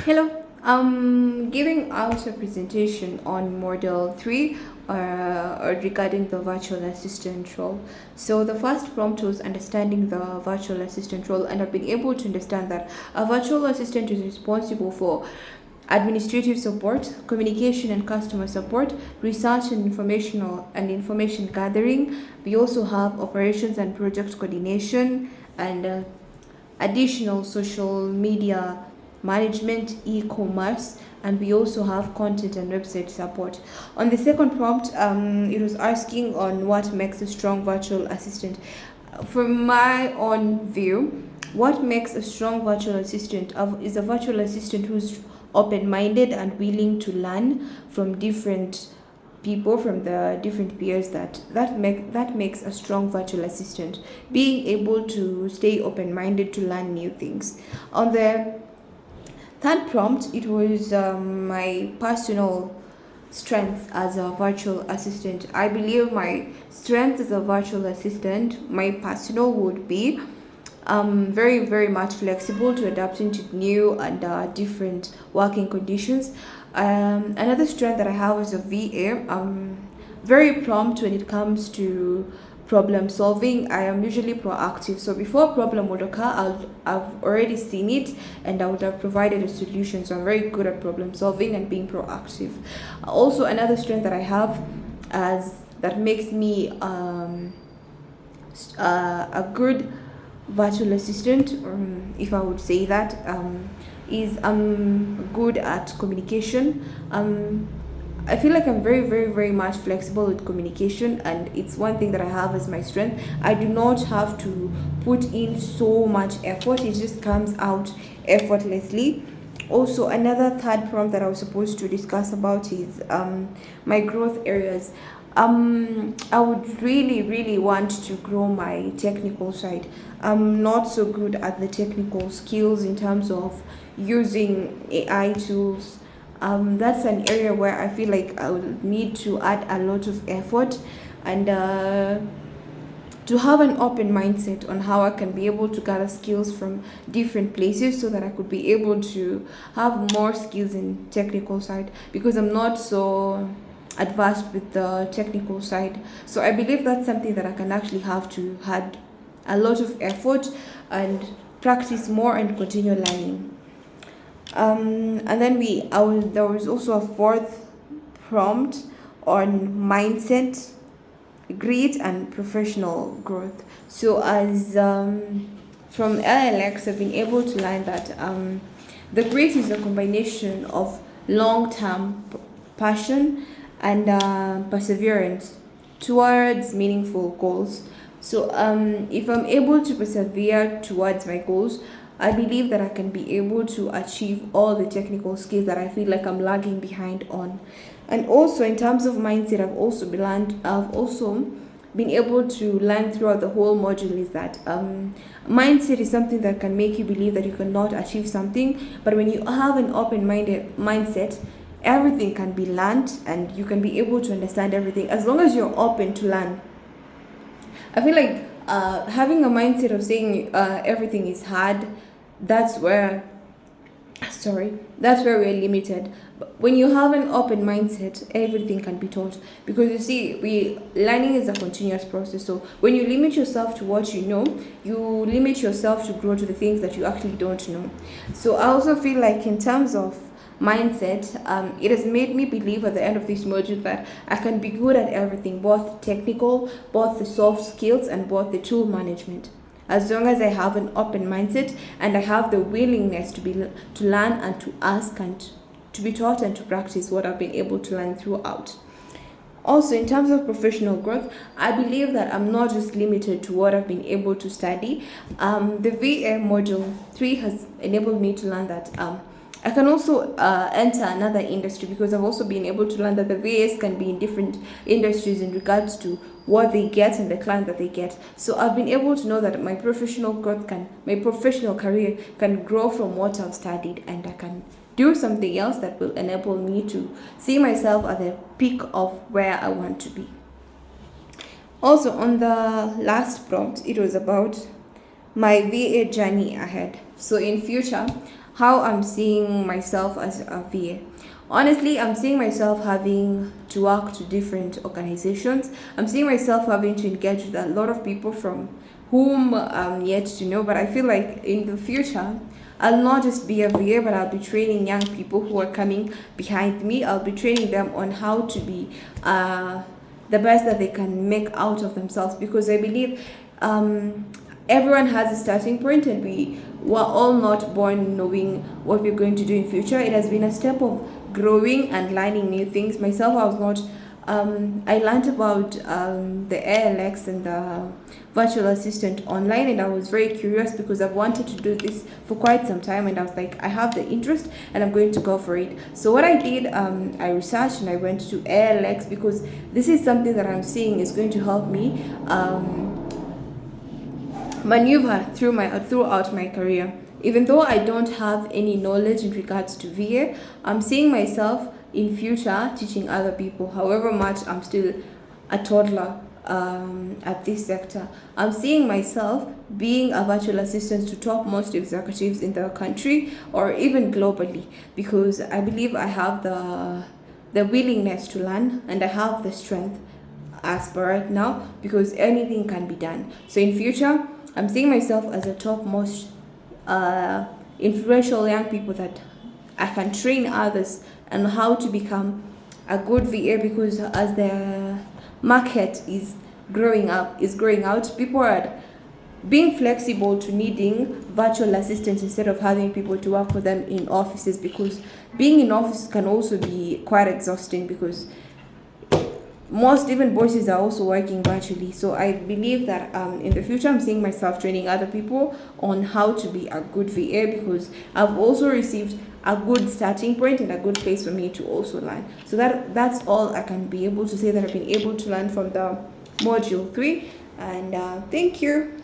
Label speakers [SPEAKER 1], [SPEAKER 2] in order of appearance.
[SPEAKER 1] Hello, I'm giving out a presentation on Model 3 regarding the virtual assistant role. So the first prompt was understanding the virtual assistant role, and I've been able to understand that a virtual assistant is responsible for administrative support, communication and customer support, research and information gathering. We also have operations and project coordination and additional social media management, e-commerce, and we also have content and website support. On the second prompt, it was asking on what makes a strong virtual assistant. From my own view, what makes a strong virtual assistant is a virtual assistant who's open-minded and willing to learn from different people, from the different peers. That makes a strong virtual assistant, being able to stay open-minded to learn new things. On the third prompt, it was my personal strength as a virtual assistant. I believe my strength as a virtual assistant, my personal, would be very, very much flexible to adapting to new and different working conditions. Another strength that I have as a VA, very prompt when it comes to problem solving. I am usually proactive. So before a problem would occur, I've already seen it and I would have provided a solution. So I'm very good at problem solving and being proactive. Also, another strength that I have as that makes me a good virtual assistant, if I would say that, is I'm good at communication. I feel like I'm very, very, very much flexible with communication, and it's one thing that I have as my strength. I do not have to put in so much effort, it just comes out effortlessly. Also, another third prompt that I was supposed to discuss about is my growth areas. I would really, really want to grow my technical side. I'm not so good at the technical skills in terms of using AI tools. That's an area where I feel like I would need to add a lot of effort and to have an open mindset on how I can be able to gather skills from different places so that I could be able to have more skills in technical side, because I'm not so advanced with the technical side. So I believe that's something that I can actually have to add a lot of effort and practice more and continue learning. And then there was also a fourth prompt on mindset, grit, and professional growth. So as from LLX, I've been able to learn that the grit is a combination of long-term passion and perseverance towards meaningful goals. So if I'm able to persevere towards my goals, I believe that I can be able to achieve all the technical skills that I feel like I'm lagging behind on. And also in terms of mindset, I've also been able to learn throughout the whole module is that mindset is something that can make you believe that you cannot achieve something, but when you have an open-minded mindset, everything can be learned and you can be able to understand everything as long as you're open to learn. I feel like having a mindset of saying everything is hard, that's where, that's where we're limited. But when you have an open mindset, everything can be taught, because you see, learning is a continuous process. So when you limit yourself to what you know, you limit yourself to grow to the things that you actually don't know. So I also feel like in terms of mindset, it has made me believe at the end of this module that I can be good at everything, both technical, both the soft skills, and both the tool management, as long as I have an open mindset and I have the willingness to learn and to ask and to be taught and to practice what I've been able to learn throughout. Also, in terms of professional growth, I believe that I'm not just limited to what I've been able to study. The VA Module 3 has enabled me to learn that I can also enter another industry, because I've also been able to learn that the VAs can be in different industries in regards to what they get and the client that they get. So I've been able to know that my professional career can grow from what I've studied, and I can do something else that will enable me to see myself at the peak of where I want to be. Also, on the last prompt, it was about my VA journey ahead. So in future, how I'm seeing myself as a VA. Honestly, I'm seeing myself having to work to different organizations. I'm seeing myself having to engage with a lot of people from whom I'm yet to know. But I feel like in the future, I'll not just be a VA, but I'll be training young people who are coming behind me. I'll be training them on how to be the best that they can make out of themselves, because I believe everyone has a starting point, and we were all not born knowing what we're going to do in future. It has been a step of growing and learning new things. Myself, I was not I learned about the ALX and the virtual assistant online, and I was very curious because I've wanted to do this for quite some time, and I was like, I have the interest and I'm going to go for it. So what I did, I researched and I went to ALX, because this is something that I'm seeing is going to help me maneuver throughout my career. Even though I don't have any knowledge in regards to VA, I'm seeing myself in future teaching other people. However much I'm still a toddler at this sector, I'm seeing myself being a virtual assistant to top most executives in the country or even globally, because I believe I have the willingness to learn, and I have the strength as per right now, because anything can be done. So in future, I'm seeing myself as a topmost influential young people that I can train others and how to become a good VA, because as the market is growing out, people are being flexible to needing virtual assistants instead of having people to work for them in offices, because being in office can also be quite exhausting, because most even bosses are also working virtually. So I believe that in the future, I'm seeing myself training other people on how to be a good VA, because I've also received a good starting point and a good place for me to also learn. So that's all I can be able to say that I've been able to learn from the module 3. And thank you.